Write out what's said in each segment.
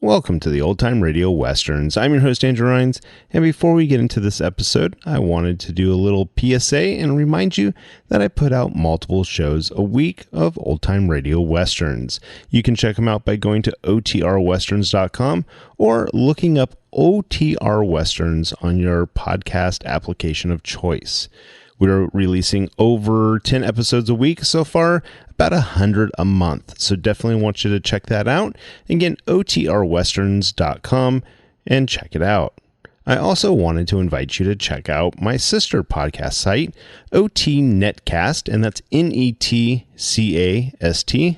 Welcome to the Old Time Radio Westerns. I'm your host, Andrew Rhines, and before we get into this episode, I wanted to do a little PSA and remind you that I put out multiple shows a week of Old Time Radio Westerns. You can check them out by going to otrwesterns.com or looking up OTR Westerns on your podcast application of choice. We're releasing over 10 episodes a week so far, about 100 a month. So definitely want you to check that out. Again, otrwesterns.com and check it out. I also wanted to invite you to check out my sister podcast site, OT Netcast, and that's Netcast.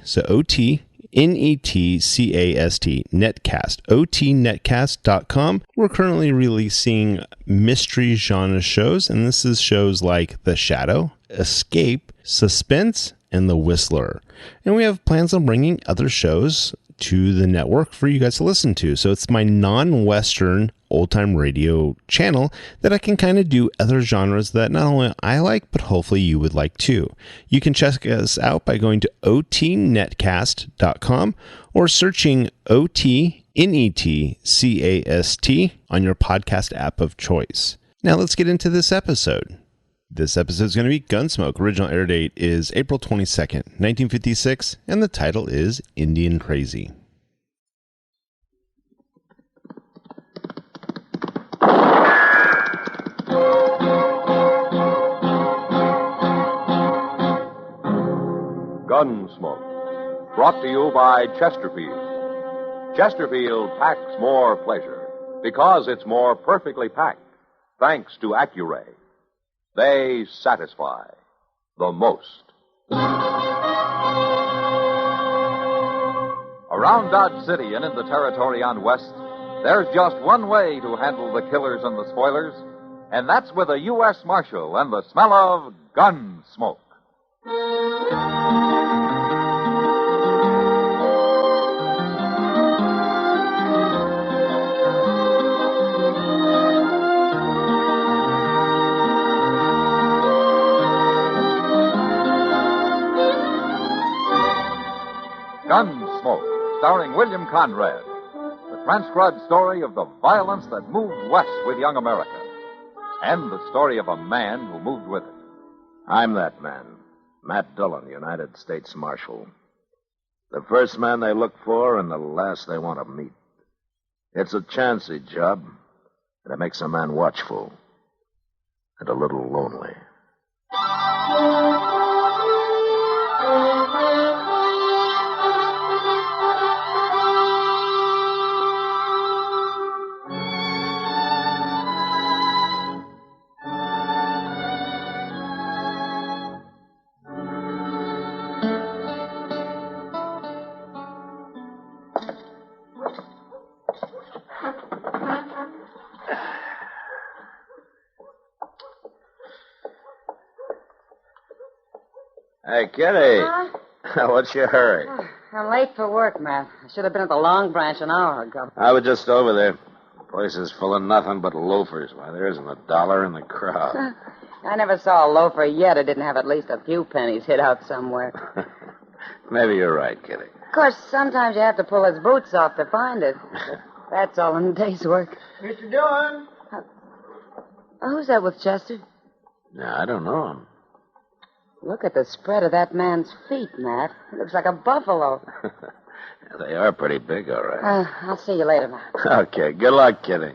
So OT Netcast, Netcast, otnetcast.com. We're currently releasing mystery genre shows, and this is shows like The Shadow, Escape, Suspense, and The Whistler. And we have plans on bringing other shows to the network for you guys to listen to. So it's my non-Western old-time radio channel that I can kind of do other genres that not only I like, but hopefully you would like too. You can check us out by going to otnetcast.com or searching OTNETCAST on your podcast app of choice. Now let's get into this episode. This episode is going to be Gunsmoke. Original air date is April 22nd, 1956, and the title is Indian Crazy. Gunsmoke, brought to you by Chesterfield. Chesterfield packs more pleasure because it's more perfectly packed, thanks to Accuray. They satisfy the most. Around Dodge City and in the territory on West, there's just one way to handle the killers and the spoilers, and that's with a U.S. Marshal and the smell of Gunsmoke. Gunsmoke, starring William Conrad, the transcribed story of the violence that moved west with young America, and the story of a man who moved with it. I'm that man, Matt Dillon, United States Marshal. The first man they look for and the last they want to meet. It's a chancy job, and it makes a man watchful and a little lonely. Hey, Kitty. Huh? What's your hurry? I'm late for work, Matt. I should have been at the Long Branch an hour ago. I was just over there. The place is full of nothing but loafers. Why, there isn't a dollar in the crowd. I never saw a loafer yet who didn't have at least a few pennies hid out somewhere. Maybe you're right, Kitty. Of course, sometimes you have to pull his boots off to find it. That's all in a day's work. Mr. Dillon? Who's that with Chester? Yeah, I don't know him. Look at the spread of that man's feet, Matt. He looks like a buffalo. They are pretty big, all right. I'll see you later, Matt. Okay, good luck, Kitty.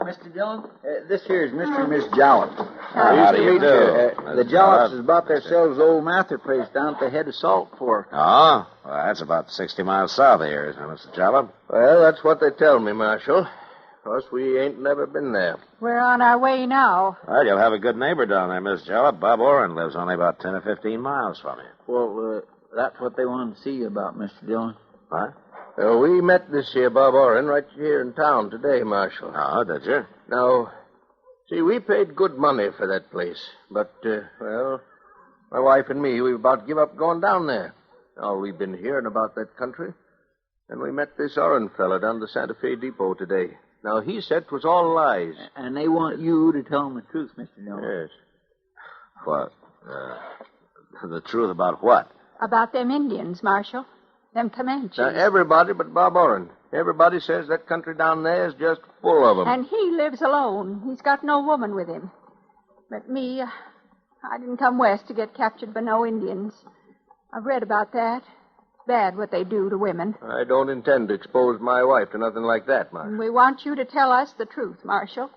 Mr. Dillon, this here is Mr. and Miss Jollop. How do you do? The Jollops has bought themselves old Mather place down at the head of Salt Fork. Oh, well, that's about 60 miles south of here, isn't it, Mr. Jollop? Well, that's what they tell me, Marshal. Of course, we ain't never been there. We're on our way now. Well, you'll have a good neighbor down there, Miss Jollop. Bob Oren lives only about 10 or 15 miles from you. Well, that's what they wanted to see you about, Mr. Dillon. What? Well, we met this here Bob Oren right here in town today, Marshal. Oh, did you? Now, see, we paid good money for that place. But, well, my wife and me, we've about give up going down there. All we've been hearing about that country. And we met this Oren fella down the Santa Fe Depot today. Now, he said 'twas all lies. And they want you to tell them the truth, Mr. Dillon. Yes. What? The truth about what? About them Indians, Marshal. Them Comanches. Everybody but Bob Orrin. Everybody says that country down there is just full of them. And he lives alone. He's got no woman with him. But me, I didn't come west to get captured by no Indians. I've read about that. It's bad what they do to women. I don't intend to expose my wife to nothing like that, Marshal. And we want you to tell us the truth, Marshal.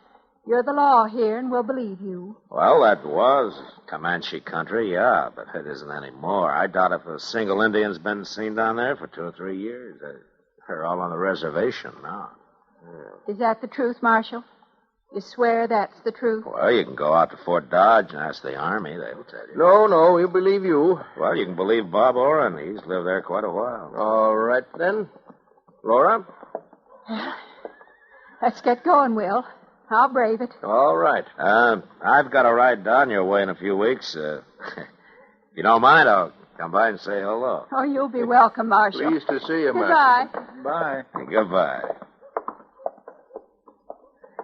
You're the law here, and we'll believe you. Well, that was Comanche country, yeah, but it isn't anymore. I doubt if a single Indian's been seen down there for 2 or 3 years. They're all on the reservation now. Is that the truth, Marshal? You swear that's the truth? Well, you can go out to Fort Dodge and ask the Army. They'll tell you. No, we'll believe you. Well, you can believe Bob Orrin. He's lived there quite a while. All right, then. Laura? Let's get going, Will. I'll brave it. All right. I've got a ride down your way in a few weeks. If you don't mind, I'll come by and say hello. Oh, you'll be welcome, Marshal. Pleased to see you, Marshal. Goodbye. Bye. Goodbye.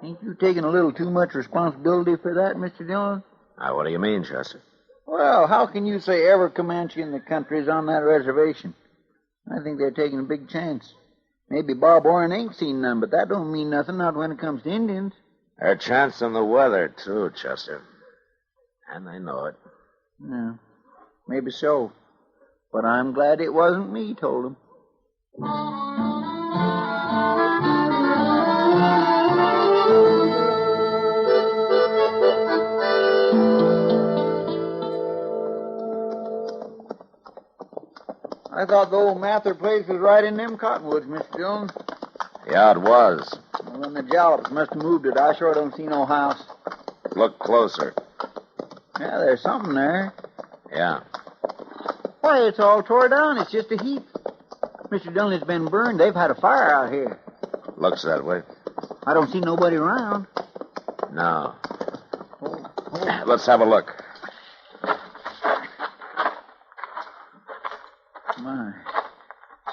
Ain't you taking a little too much responsibility for that, Mr. Dillon? Now, what do you mean, Chester? Well, how can you say every Comanche in the country is on that reservation? I think they're taking a big chance. Maybe Bob Orrin ain't seen none, but that don't mean nothing, not when it comes to Indians. They're chancing the weather, too, Chester. And they know it. Yeah, maybe so. But I'm glad it wasn't me told him. I thought the old Mather place was right in them cottonwoods, Mr. Dillon. Yeah, it was. Well, then the Jallops must have moved it. I sure don't see no house. Look closer. Yeah, there's something there. Yeah. Why, it's all tore down. It's just a heap. Mr. Dillon, it's been burned. They've had a fire out here. Looks that way. I don't see nobody around. No. Let's have a look. My,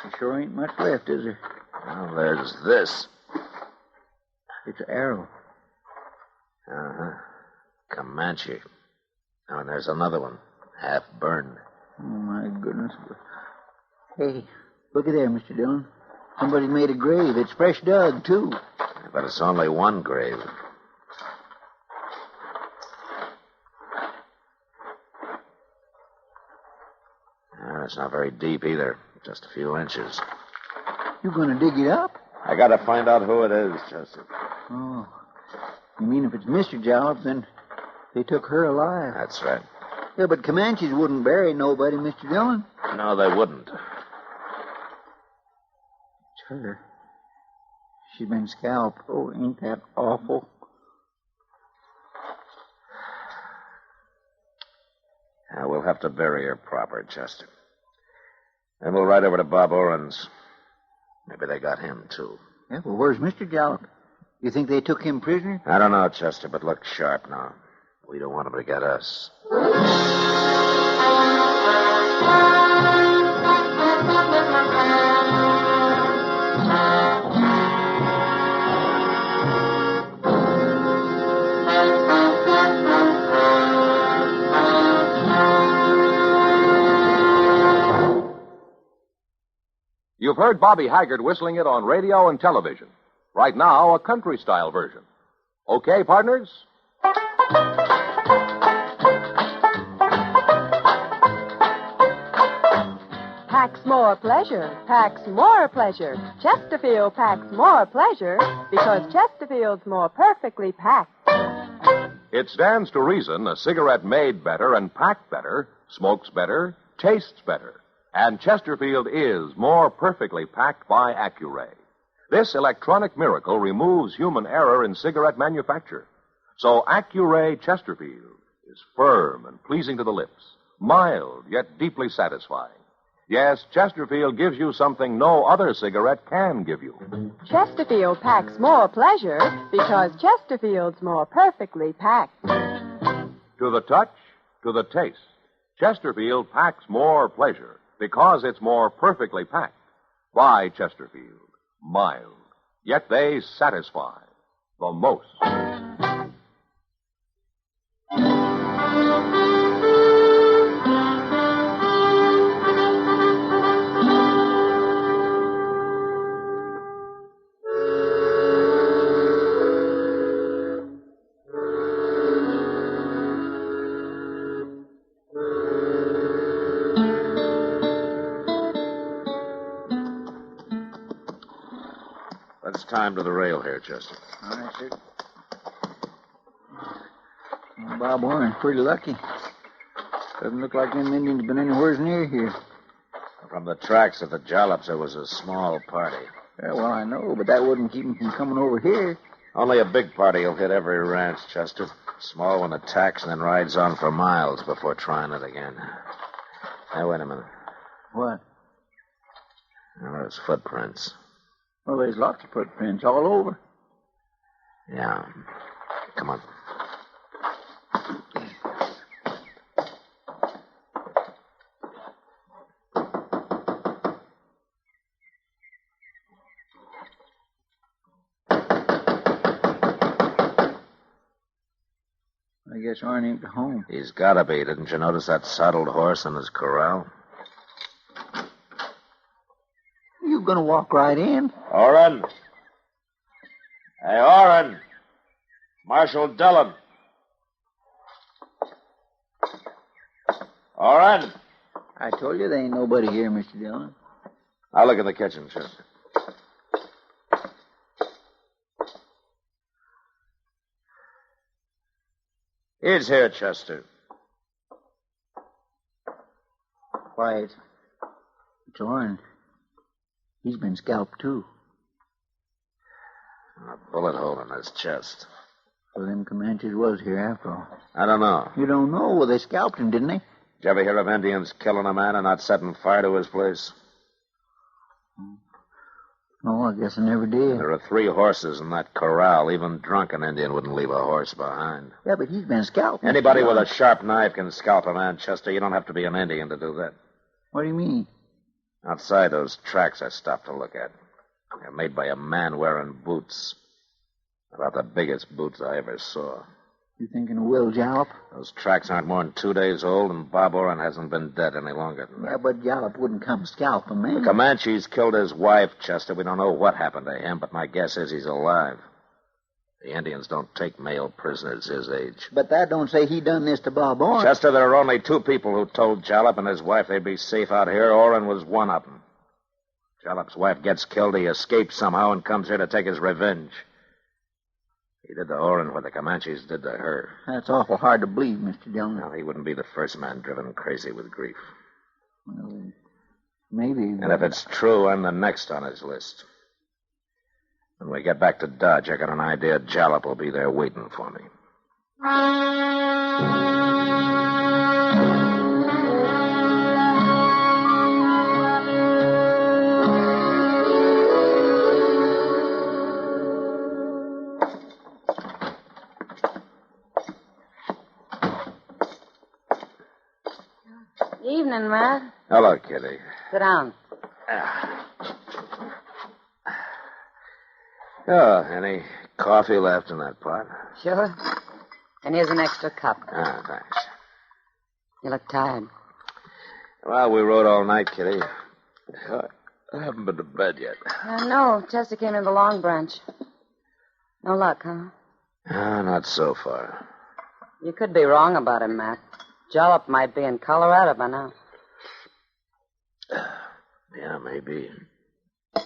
there sure ain't much left, is there? Well, there's this. It's an arrow. Uh-huh. Comanche. Oh, and there's another one, half burned. Oh, my goodness. Hey, look at there, Mr. Dillon. Somebody made a grave. It's fresh dug, too. But it's only one grave. It's not very deep either. Just a few inches. You gonna dig it up? I gotta find out who it is, Chester. Oh. You mean if it's Mr. Jallops, then they took her alive? That's right. Yeah, but Comanches wouldn't bury nobody, Mr. Dillon. No, they wouldn't. It's her. She's been scalped. Oh, ain't that awful? Yeah, we'll have to bury her proper, Chester. Then we'll ride over to Bob Orrin's. Maybe they got him, too. Yeah, well, where's Mr. Jallops? You think they took him prisoner? I don't know, Chester, but look sharp now. We don't want him to get us. You've heard Bobby Haggard whistling it on radio and television. Right now, a country-style version. Okay, partners? Packs more pleasure, packs more pleasure. Chesterfield packs more pleasure because Chesterfield's more perfectly packed. It stands to reason a cigarette made better and packed better, smokes better, tastes better. And Chesterfield is more perfectly packed by Accuray. This electronic miracle removes human error in cigarette manufacture. So Accuray Chesterfield is firm and pleasing to the lips, mild yet deeply satisfying. Yes, Chesterfield gives you something no other cigarette can give you. Chesterfield packs more pleasure because Chesterfield's more perfectly packed. To the touch, to the taste, Chesterfield packs more pleasure because it's more perfectly packed. By Chesterfield. Mild, yet they satisfy the most. Let's tie him to the rail here, Chester. All right, sir. Well, Bob Warren's pretty lucky. Doesn't look like them Indians been anywhere near here. From the tracks of the Jollops, there was a small party. Yeah, well, I know, but that wouldn't keep them from coming over here. Only a big party will hit every ranch, Chester. Small one attacks and then rides on for miles before trying it again. Now, wait a minute. What? Now, there's footprints. Well, there's lots of footprints all over. Yeah. Come on. I guess Arn ain't home. He's gotta be. Didn't you notice that saddled horse in his corral? You gonna walk right in? Oren! Hey, Oren! Marshal Dillon! Oren! I told you there ain't nobody here, Mr. Dillon. I'll look in the kitchen, Chester. He's here, Chester. Quiet. It's Arn. He's been scalped, too. A bullet hole in his chest. So them Comanches was here after all. I don't know. You don't know? Well, they scalped him, didn't they? Did you ever hear of Indians killing a man and not setting fire to his place? No, I guess I never did. There are 3 horses in that corral. Even drunken Indian wouldn't leave a horse behind. Yeah, but he's been scalped. Anybody with a sharp knife can scalp a man, Chester. You don't have to be an Indian to do that. What do you mean? Outside those tracks I stopped to look at. They're made by a man wearing boots. About the biggest boots I ever saw. You thinking of Will Jalop? Those tracks aren't more than 2 days old, and Bob Oren hasn't been dead any longer than Yeah, that. but Jalop wouldn't come scalp a man. The Comanches killed his wife, Chester. We don't know what happened to him, but my guess is he's alive. The Indians don't take male prisoners his age. But that don't say he done this to Bob Oren. Chester, there are only 2 people who told Jalop and his wife they'd be safe out here. Oren was one of them. Jalop's wife gets killed. He escapes somehow and comes here to take his revenge. He did to Oren what the Comanches did to her. That's awful hard to believe, Mr. Dillon. Now, he wouldn't be the first man driven crazy with grief. Well, maybe. And if it's true, I'm the next on his list. When we get back to Dodge, I got an idea Jalop will be there waiting for me. Evening, Matt. Hello, Kitty. Sit down. Oh, any coffee left in that pot? Sure. And here's an extra cup. Ah, thanks. You look tired. Well, we rode all night, Kitty. I haven't been to bed yet. No, Chester came in the Long Branch. No luck, huh? Not so far. You could be wrong about him, Matt. Jalop might be in Colorado by now. Yeah, maybe.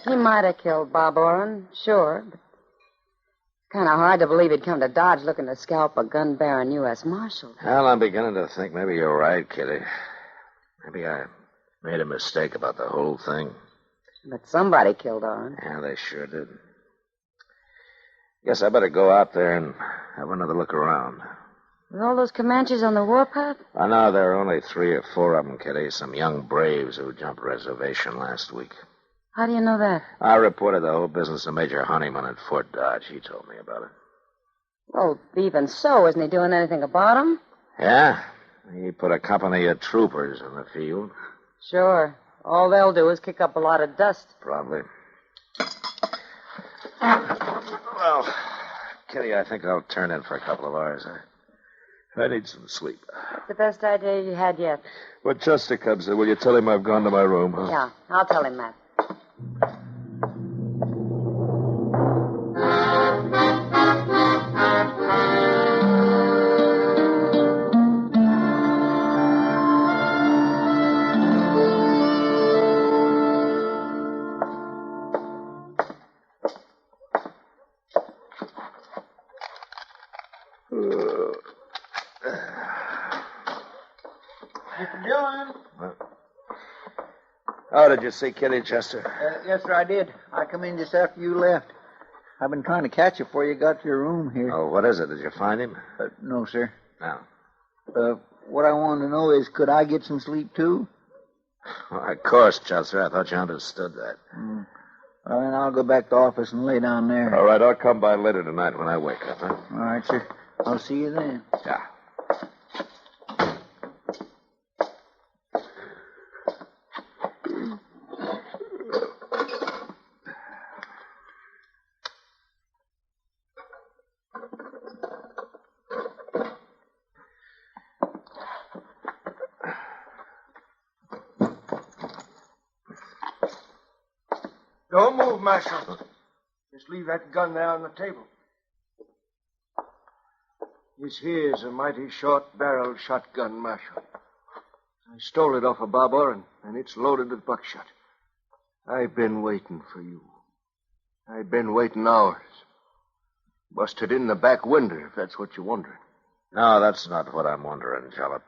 He might have killed Bob Oren, sure, but it's kind of hard to believe he'd come to Dodge looking to scalp a gun-bearing U.S. Marshal. Well, I'm beginning to think maybe you're right, Kitty. Maybe I made a mistake about the whole thing. But somebody killed Oren. Yeah, they sure did. Guess I better go out there and have another look around. With all those Comanches on the warpath? I know there are only 3 or 4 of them, Kitty. Some young braves who jumped reservation last week. How do you know that? I reported the whole business to Major Honeyman at Fort Dodge. He told me about it. Well, even so, isn't he doing anything about him? Yeah? He put a company of troopers in the field. Sure. All they'll do is kick up a lot of dust. Probably. Well, Kitty, I think I'll turn in for a couple of hours. I need some sleep. It's the best idea you had yet. When Chester comes in, will you tell him I've gone to my room, huh? Yeah, I'll tell him that. Mr. Dillon. Oh, did you see Kitty, Chester? Yes, sir, I did. I come in just after you left. I've been trying to catch you before you got to your room here. Oh, what is it? Did you find him? No, sir. No. What I want to know is, could I get some sleep, too? Well, of course, Chester. I thought you understood that. Well, then I'll go back to the office and lay down there. All right, I'll come by later tonight when I wake up, huh? All right, sir. I'll see you then. Yeah. Don't move, Marshal. Just leave that gun there on the table. This here's a mighty short-barreled shotgun, Marshal. I stole it off of Bob Orrin, and it's loaded with buckshot. I've been waiting for you. I've been waiting hours. Busted in the back window, if that's what you're wondering. No, that's not what I'm wondering, Jalop.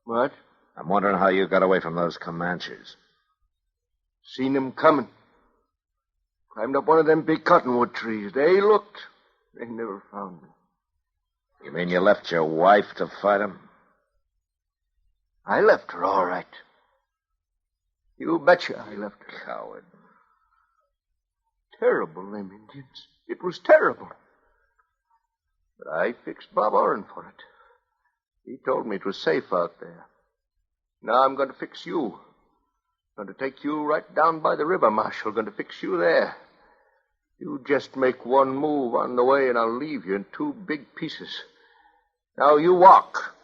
What? I'm wondering how you got away from those Comanches. Seen them coming. Climbed up one of them big cottonwood trees. They looked. They never found me. You mean you left your wife to fight them? I left her, all right. You betcha I left her. Coward. Terrible, them Indians. It was terrible. But I fixed Bob Orrin for it. He told me it was safe out there. Now I'm going to fix you. Going to take you right down by the river, Marshal. Going to fix you there. You just make one move on the way, and I'll leave you in two big pieces. Now you walk.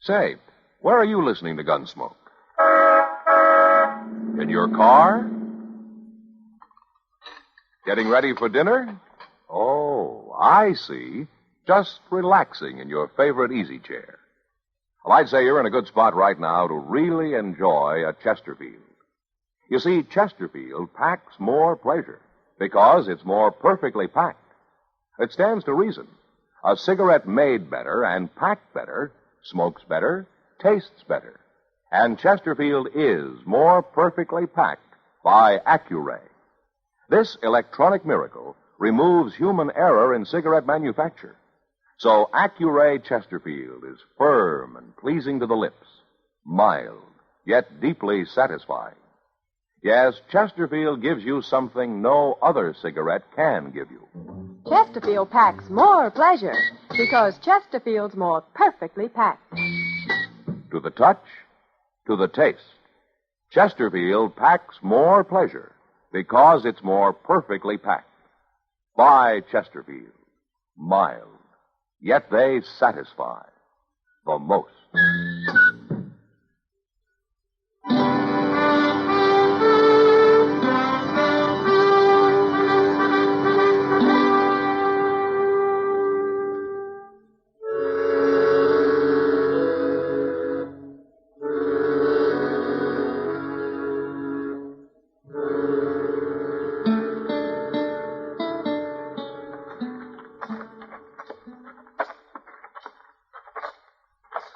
Say, where are you listening to Gunsmoke? In your car? Getting ready for dinner? Oh, I see. Just relaxing in your favorite easy chair. Well, I'd say you're in a good spot right now to really enjoy a Chesterfield. You see, Chesterfield packs more pleasure because it's more perfectly packed. It stands to reason. A cigarette made better and packed better smokes better, tastes better. And Chesterfield is more perfectly packed by Accuray. This electronic miracle removes human error in cigarette manufacture. So Accuray Chesterfield is firm and pleasing to the lips, mild, yet deeply satisfying. Yes, Chesterfield gives you something no other cigarette can give you. Chesterfield packs more pleasure because Chesterfield's more perfectly packed. To the touch, to the taste, Chesterfield packs more pleasure because it's more perfectly packed. Buy Chesterfield. Mild, yet they satisfy the most.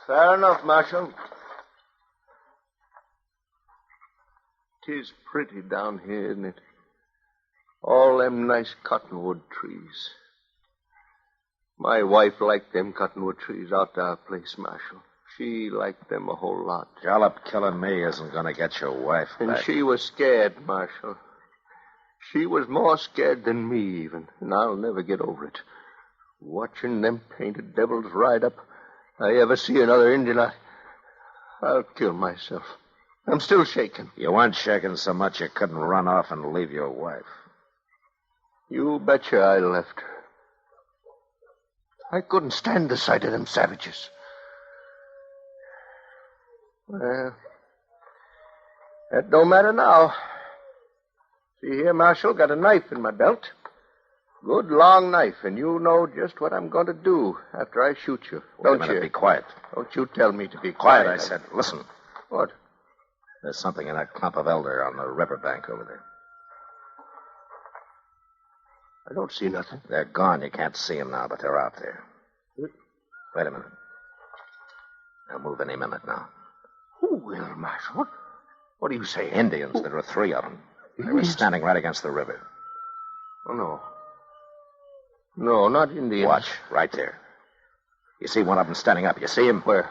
Fair enough, Marshal. 'Tis pretty down here, isn't it? All them nice cottonwood trees. My wife liked them cottonwood trees out to our place, Marshal. She liked them a whole lot. Jalop killing me isn't going to get your wife And back. she was scared, Marshal. She was more scared than me, even. And I'll never get over it. Watching them painted devils ride up. I ever see another Indian, I'll kill myself. I'm still shaking. You weren't shaking so much you couldn't run off and leave your wife. You betcha I left her. I couldn't stand the sight of them savages. Well, that don't matter now. See here, Marshal, got a knife in my belt. good long knife, and you know just what I'm going to do after I shoot you. Wait a Don't minute, you? be quiet. Don't you tell me to be Quiet, quiet. I said. Listen. What? There's something in that clump of elder on the riverbank over there. I don't see nothing. They're gone. You can't see them now, but they're out there. Wait a minute. They'll move any minute now. Who will, Marshal? What do you say? Indians. There were 3 of them. They were Indians? standing right against the river. Oh, no. No, not Indians. Watch, right there. You see one of them standing up. You see him? Where?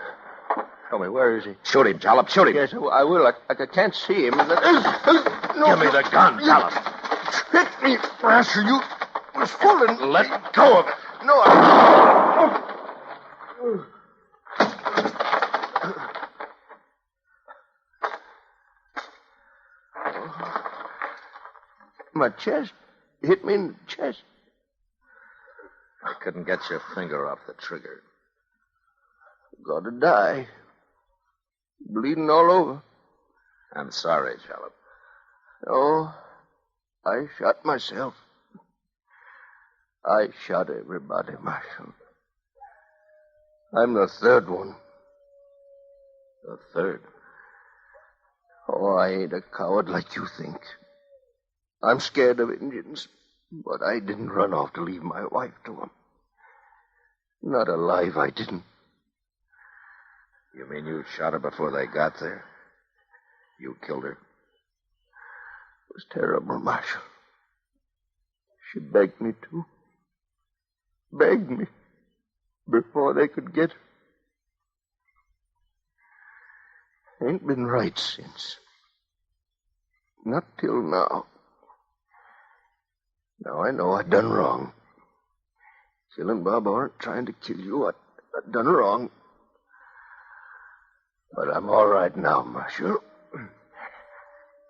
Tell me, where is he? Shoot him, Jalop. Shoot him. Yes, I will. I can't see him. No, Give me the gun, Jalop. Hit me, Marshal. You was fooling. Let go of it. No, My chest. Hit me in the chest. I couldn't get your finger off the trigger. Gotta die. Bleeding all over. I'm sorry, Jalop. Oh, I shot myself. I shot everybody, Marshal. I'm the 3rd one. The 3rd? Oh, I ain't a coward like you think. I'm scared of Indians, but I didn't run off to leave my wife to them. Not alive, I didn't. You mean you shot her before they got there? You killed her? It was terrible, Marshal. She begged me to. Begged me before they could get her. Ain't been right since. Not till now. Now I know I done wrong. Killing Bob Orr, trying to kill you, I done wrong. But I'm all right now, Marshal.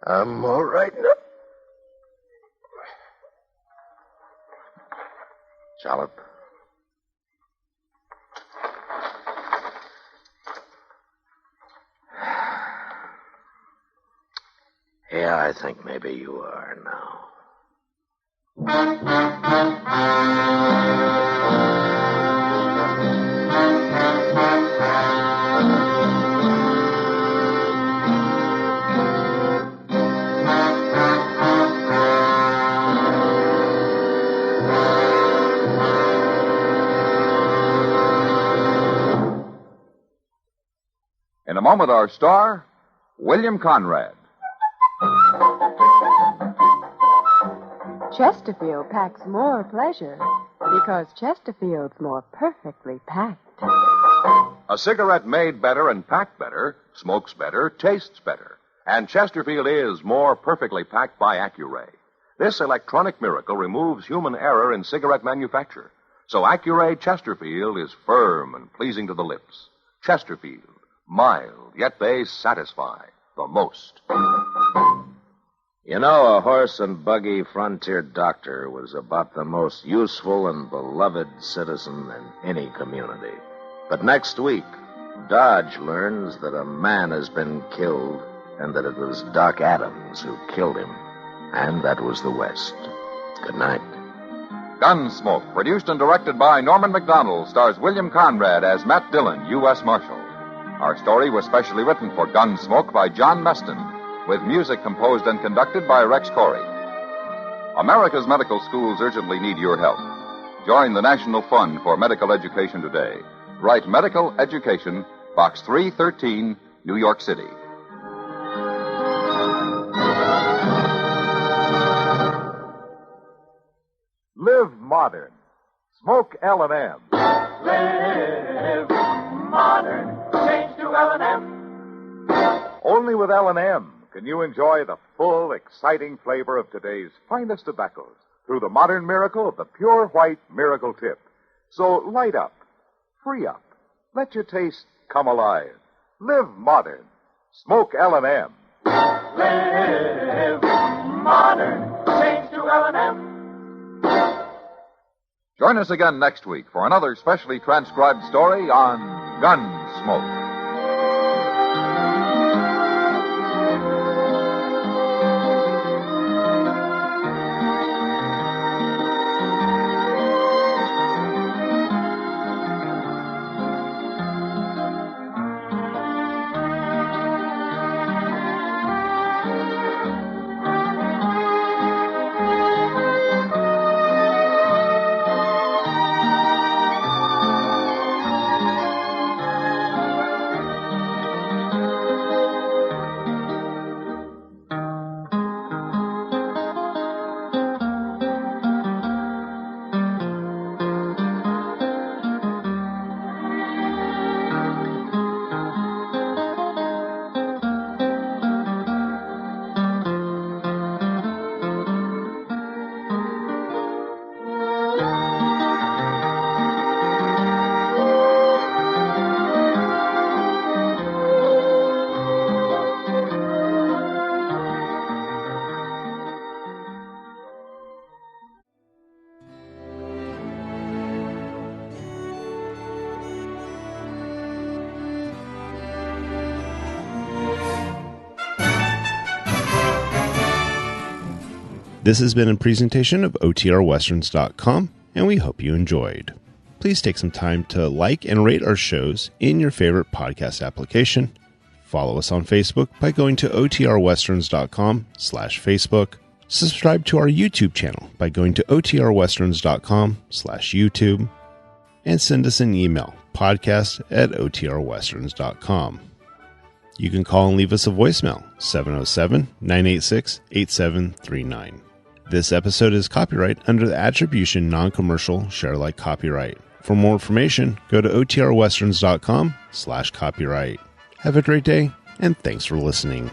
I'm all right now. Jalop. Yeah, I think maybe you are now. In a moment, our star, William Conrad. Chesterfield packs more pleasure because Chesterfield's more perfectly packed. A cigarette made better and packed better, smokes better, tastes better. And Chesterfield is more perfectly packed by Accuray. This electronic miracle removes human error in cigarette manufacture. So Accuray Chesterfield is firm and pleasing to the lips. Chesterfield, mild, yet they satisfy the most. You know, a horse and buggy frontier doctor was about the most useful and beloved citizen in any community. But next week, Dodge learns that a man has been killed and that it was Doc Adams who killed him. And that was the West. Good night. Gunsmoke, produced and directed by Norman MacDonald, stars William Conrad as Matt Dillon, U.S. Marshal. Our story was specially written for Gunsmoke by John Meston, with music composed and conducted by Rex Corey. America's medical schools urgently need your help. Join the National Fund for Medical Education today. Write Medical Education, Box 313, New York City. Live modern. Smoke L&M. Live modern. Change to L&M. Only with L&M can you enjoy the full, exciting flavor of today's finest tobaccos through the modern miracle of the pure white miracle tip. So light up, free up, let your taste come alive. Live modern. Smoke L&M. Live modern. Change to L&M. Join us again next week for another specially transcribed story on Gunsmoke. This has been a presentation of OTRWesterns.com, and we hope you enjoyed. Please take some time to like and rate our shows in your favorite podcast application. Follow us on Facebook by going to OTRWesterns.com/Facebook. Subscribe to our YouTube channel by going to OTRWesterns.com/YouTube. And send us an email, podcast@OTRWesterns.com. You can call and leave us a voicemail, 707-986-8739. This episode is copyright under the Attribution Non-Commercial Share-alike copyright. For more information, go to OTRWesterns.com/copyright. Have a great day, and thanks for listening.